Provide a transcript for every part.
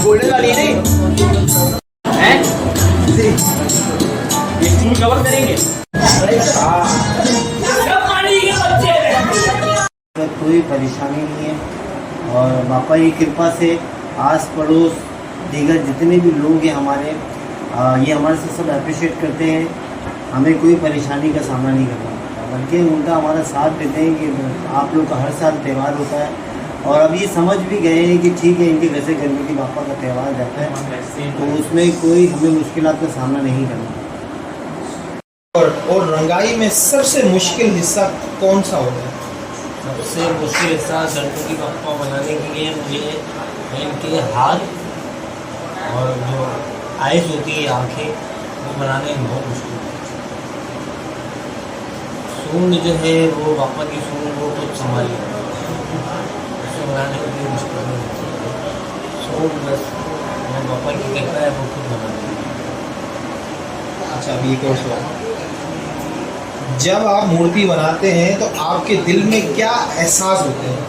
Golden वाली नहीं है, स्टूल कवर करेंगे। कोई परेशानी नहीं है और बापा की कृपा से आस पड़ोस दीगर जितने भी लोग हैं हमारे, ये हमारे से सब अप्रिशिएट करते हैं। हमें कोई परेशानी का सामना नहीं करना पड़ता, बल्कि उनका हमारा साथ देते हैं कि आप लोग का हर साल त्यौहार होता है और अब ये समझ भी गए हैं कि ठीक है इनके घर से गणपति बापा का त्यौहार जाता है, तो उसमें कोई हमें मुश्किलात का सामना नहीं करना। और रंगाई में सबसे मुश्किल हिस्सा कौन सा होता है? सबसे मुश्किल हिस्सा गणपति बापा बनाने के लिए मुझे इनके हाथ और जो आइज होती है आँखें, वो बनाने में बहुत मुश्किल है। सूंड जो है वो बापा की सूंड वो कुछ संभाली उसको बनाने में कोई मुश्किल नहीं होती। सूंड बस मैं बापा की कृपा है वो खुद बनाते हैं। अच्छा, अभी एक और सवाल, जब आप मूर्ति बनाते हैं तो आपके दिल में क्या एहसास होते हैं?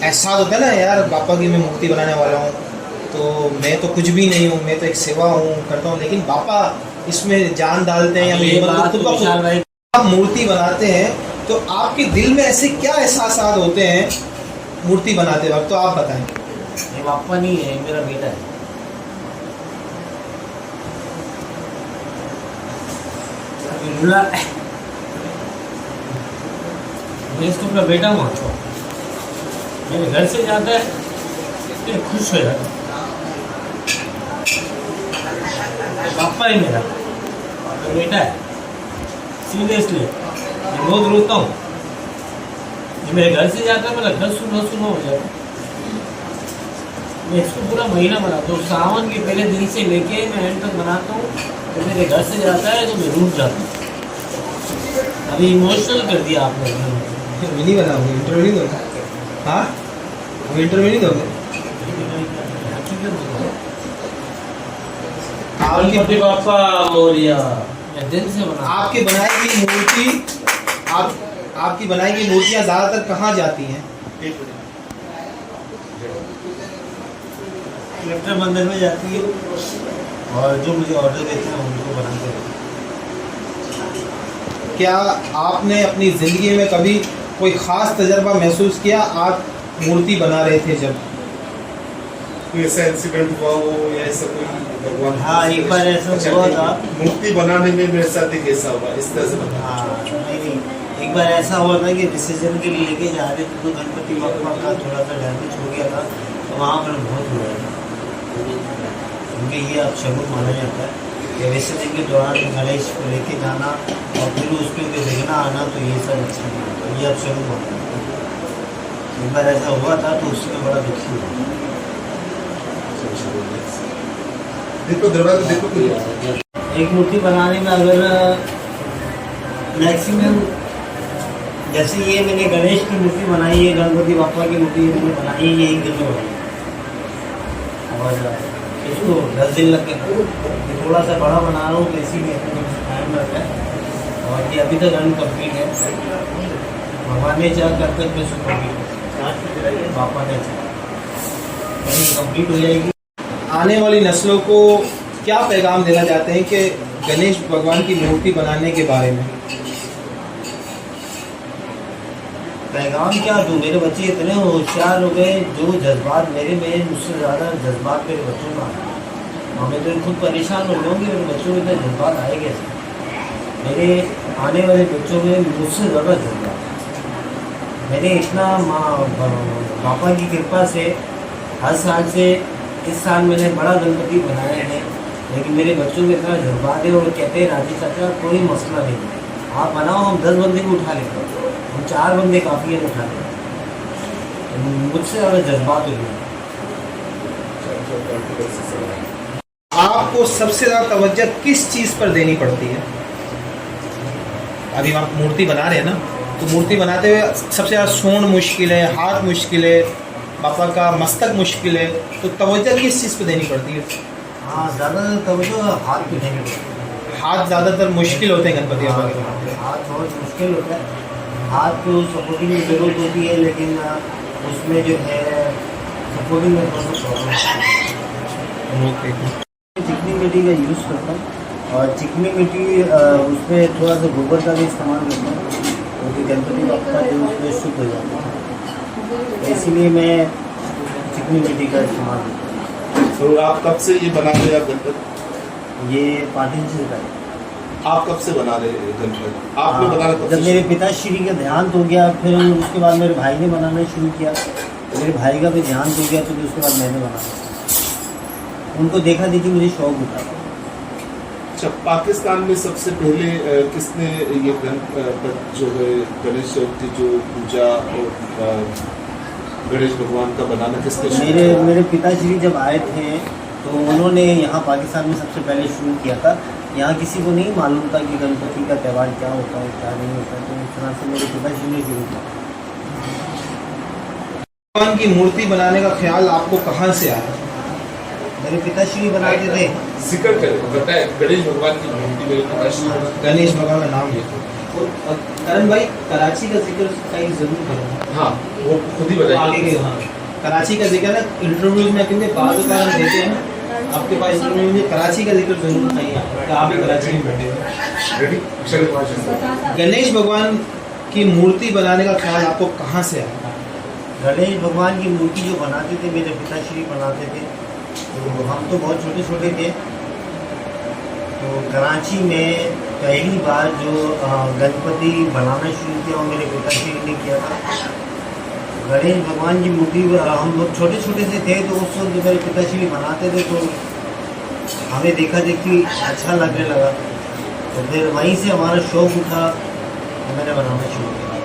एहसास होता है ना यार, पापा की मैं मूर्ति बनाने वाला हूँ, तो मैं तो कुछ भी नहीं हूँ, मैं तो एक सेवा हूँ करता हूँ, लेकिन पापा इसमें जान डालते हैं या आप मूर्ति बनाते हैं तो आपके दिल में ऐसे क्या एहसास होते हैं मूर्ति बनाते वक्त, तो आप बताएं। ये पापा नहीं है, मेरा बेटा है। मैं इसको अपना बेटा मानता हूँ। मेरे घर से जाता है तो खुश हो जाता है। पापा ही मेरा तो बेटा है। सीरियसली मैं बहुत रोता हूँ। ये मेरे घर से जाता है मतलब घर सुनो सुनो हो जाता है। मैं इसको पूरा महीना बनाता हूँ, सावन के पहले दिन से लेके मैं एंड तक बनाता हूँ। तो मेरे घर से जाता है तो मैं रूठ जाता हूँ। अभी इमोशनल कर दिया आपने। नहीं बनाओगे, इंटरव्यू नहीं दोगे? हाँ, वो इंटरव्यू नहीं दोगे? गणपति बापा मोरिया दिल से बना। आपकी बनाई गई मूर्ति, आपकी बनाई गई मूर्तियाँ ज़्यादातर कहाँ जाती हैं? कलेक्टर मंदिर में जाती है और जो मुझे ऑर्डर देते हैं उनको बनाते हैं। क्या आपने अपनी ज़िंदगी में कभी कोई ख़ास तजर्बा महसूस किया आप मूर्ति बना रहे थे जब? कोई ऐसा इंसिडेंट हुआ हो या ऐसा कोई भगवान? हाँ, एक बार ऐसा हुआ था। मूर्ति बनाने में मेरे साथ ही कैसा हुआ, इस तरह से बता। हाँ नहीं, एक बार ऐसा हुआ था कि विसर्जन के लिए लेके जा रहे थे तो गणपति बापा का थोड़ा सा डैमेज हो गया था, तो वहाँ पर बहुत हुआ था। क्योंकि ये अब शगुन माना जाता है कि विसर्जन के दौरान गणेश को लेके जाना और फिर उसके ऊपर विघ्न आना, तो ये सब अच्छा नहीं होता, ये अब शगुन माना जाता है। एक बार ऐसा हुआ था तो उसमें बड़ा दुखी हुआ। देखो दरवाजा देखो। एक मूर्ति बनाने में अगर मैक्सिमम, जैसे ये मैंने गणेश की मूर्ति बनाई है, गणपति बापा की मूर्ति मैंने बनाई है, ये एक दिन में बनाई और इसको 10 दिन लग गए। थोड़ा सा बड़ा बना रहा हूँ तो इसीलिए टाइम लगता है और ये अभी तक अनकम्प्लीट है। भगवान ने चाह कर तक मैं कम्प्लीट, बापा ने चाह कम्प्लीट हो जाएगी। आने वाली नस्लों को क्या पैगाम देना चाहते हैं कि गणेश भगवान की मूर्ति बनाने के बारे में? पैगाम क्या दूँ, मेरे बच्चे इतने होशियार हो गए, जो जज्बात मेरे में मुझसे ज़्यादा जज्बात मेरे बच्चों में आए। और मैं तो खुद परेशान हो गया हूँ कि मेरे बच्चों में इतने जज्बात आए कैसे। मेरे आने वाले बच्चों में मुझसे ज़्यादा जज्बात। मैंने इतना पापा की कृपा से हर साल से इस साल मैंने बड़ा गणपति बनाया है, लेकिन मेरे बच्चों में इतना जज्बात है और वो कहते हैं राजेश चाचा कोई मसला नहीं, आप बनाओ, हम 10 बंदे को उठा लेते हैं, हम 4 बंदे काफ़ी है उठा लेते हैं। मुझसे ज़्यादा जज्बात हो गया। आपको सबसे ज़्यादा तवज्जो किस चीज़ पर देनी पड़ती है? अभी आप मूर्ति बना रहे हैं ना, तो मूर्ति बनाते हुए सबसे ज़्यादा सूंड मुश्किल है, हाथ मुश्किल है, बापा का मस्तक मुश्किल है, तो तवज्जो किस चीज़ पर देनी पड़ती है? हाँ ज़्यादातर तब तो हाथ पे नहीं होते। हाथ ज़्यादातर मुश्किल होते हैं गणपति बाबा के बनाने। हाथ बहुत मुश्किल होता है। हाथ को सपोर्टिंग की जरूरत होती है, लेकिन उसमें जो है सपोर्टिंग में थोड़ा प्रॉब्लम। ओके। चिकनी मिट्टी का यूज़ करता हूँ, और चिकनी मिट्टी उसमें थोड़ा सा गोबर का भी इस्तेमाल करता हूँ, क्योंकि गणपति बापा जो उसमें शुद्ध हो जाता है, तो इसीलिए मैं चिकनी मिट्टी का इस्तेमाल करता तो आप कब से ये बना रहे हैं गणपति? हूँ। ये 5 इंच का है। आप कब से बना रहे हैं गणपति? आपने बनाना कब जब से मेरे पिताश्री का देहांत हो गया, फिर उसके बाद मेरे भाई ने बनाना शुरू किया। मेरे भाई का भी देहांत हो गया, तो फिर उसके बाद मैंने बनाना। उनको देखा देखी मुझे शौक उठा। अच्छा, पाकिस्तान में सबसे पहले किसने ये जो है गणेश चौथी जो पूजा और गणेश भगवान का बनाना किसने शुरू किया? मेरे पिताश्री जब आए थे तो उन्होंने यहाँ पाकिस्तान में सबसे पहले शुरू किया था। यहाँ किसी को नहीं मालूम था कि गणपति का त्यौहार क्या होता है क्या नहीं होता, तो इस तरह से मेरे पिताश्री ने शुरू किया। भगवान की मूर्ति बनाने का ख्याल आपको कहाँ से आया? मेरे पिताश्री बनाते थे। जिक्र करें, बताए गणेश भगवान की मूर्ति मेरे पिताश्री। गणेश भगवान का नाम लिखो। करण भाई, कराची का जिक्र कहीं जरूर करो। हाँ, वो खुद ही आगे बताएंगे। के, हाँ, कराची का जिक्र ना इंटरव्यूज में, क्योंकि बाद में हम देते हैं आपके पास इंटरव्यू में, कराची का जिक्र जरूर बताइए। आप ही कराची में बैठे हैं। रेडी? चलिए, पाँच मिनट। गणेश भगवान की मूर्ति बनाने का ख्याल आपको कहाँ से आया? गणेश भगवान की मूर्ति जो बनाते थे मेरे पिताश्री बनाते थे, तो हम तो बहुत छोटे छोटे थे। तो कराची में पहली बार जो गणपति बनाना शुरू किया वो मेरे पिताश्री ने किया था। गणेश भगवान की मूर्ति हम लोग छोटे छोटे से थे, तो उस वक्त मेरे पिताश्री बनाते थे, तो हमें देखा देखी अच्छा लगने लगा। तो फिर वहीं से हमारा शौक उठा, तो मैंने बनाना शुरू किया।